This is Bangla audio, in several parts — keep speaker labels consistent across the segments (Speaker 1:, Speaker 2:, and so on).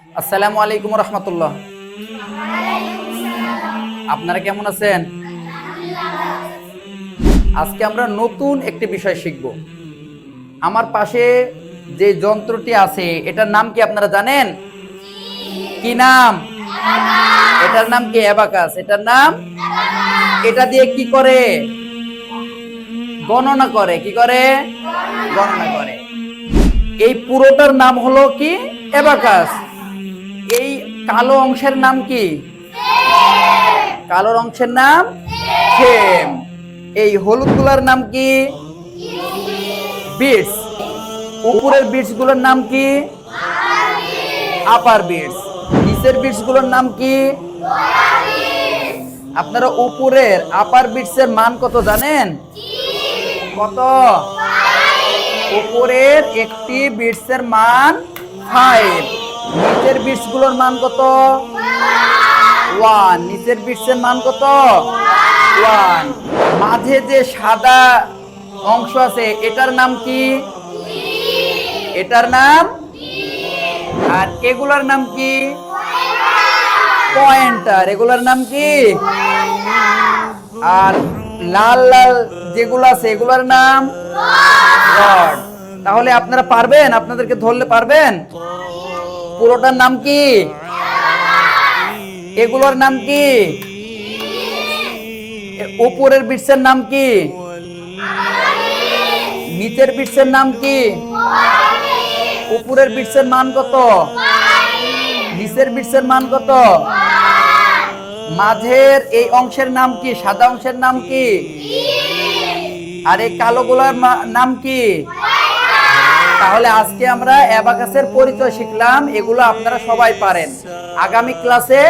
Speaker 1: আসসালামু আলাইকুম রহমতুল্লাহ। আপনারা কেমন আছেন? আজকে আমরা নতুন একটি বিষয় শিখব। আমার পাশে যে যন্ত্রটি আছে এটার নাম কি আপনারা জানেন? কি নাম? এটার নাম কি? অ্যাবাকাস। এটার নাম, এটা দিয়ে কি করে? গণনা করে। কি করে? গণনা করে। এই পুরোটার নাম হলো কি? অ্যাবাকাস। এই কালো অংশের নাম কি? কালো অংশের নাম ফেম। এই হলুদ গুলার নাম কি? বিটস। উপরের বিটস গুলোর নাম কি? আপার বিটস। নিচের বিটস গুলোর নাম কি? আপনারা উপরের আপার বিটস এর মান কত জানেন? কত? উপরের একটি বিটস এর মান 5। নিচের বিটস গুলোর মান কত? 1। নিচের বিটস এর মান কত? 1। মাঝে যে সাদা অংশ আছে এটার নাম কি? এটার নাম। আর এগুলার নাম কি? পয়েন্টার। এগুলার নাম কি? আর লাল লাল যেগুলো আছে এগুলার নাম রড। তাহলে আপনারা পারবেন? আপনাদেরকে ধরলে পারবেন? পুরোটার নাম কি? এগুলোর নাম কি? উপরের বিটসের নাম কি? নিচের বিটসের নাম কি? উপরের বিটসের মান কত? নিচের বিটসের মান কত? মাঝের এই অংশের নাম কি? সাদা অংশের নাম কি? আর এই কালো গুলার নাম কি? তাহলে আজকে আমরা অ্যাবাকাসের পরিচয় শিখলাম। এগুলো আপনারা সবাই পারেন। আগামী ক্লাসে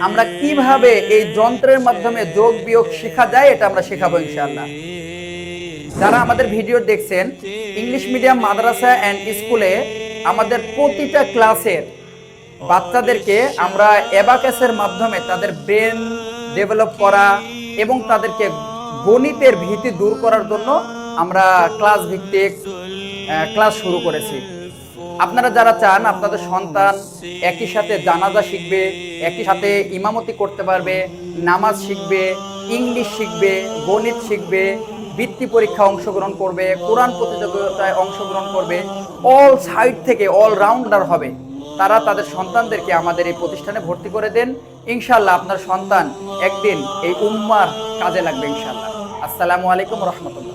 Speaker 1: আমরা কিভাবে এই যন্ত্রের মাধ্যমে যোগ বিয়োগ শেখা যায় এটা আমরা শেখাবো ইনশাআল্লাহ। যারা আমাদের ভিডিও দেখছেন, ইংলিশ মিডিয়াম মাদ্রাসা এন্ড স্কুলে আমাদের প্রতিটা ক্লাসের বাচ্চাদেরকে আমরা অ্যাবাকাসের মাধ্যমে তাদের ব্রেন ডেভেলপ করা এবং তাদেরকে গণিতের ভীতি দূর করার জন্য আমরা ক্লাস ভিত্তিক ক্লাস শুরু করেছি। আপনারা যারা চান আপনাদের সন্তান একই সাথে জানাজা শিখবে, একই সাথে ইমামতি করতে পারবে, নামাজ শিখবে, ইংলিশ শিখবে, গণিত শিখবে, বৃত্তি পরীক্ষা অংশগ্রহণ করবে, কোরআন প্রতিযোগিতায় অংশগ্রহণ করবে, অল সাইড থেকে অলরাউন্ডার হবে, তারা তাদের সন্তানদেরকে আমাদের এই প্রতিষ্ঠানে ভর্তি করে দেন। ইনশাআল্লাহ আপনার সন্তান একদিন এই উম্মার কাজে লাগবে ইনশাআল্লাহ। আসসালামু আলাইকুম রহমতুল্লাহ।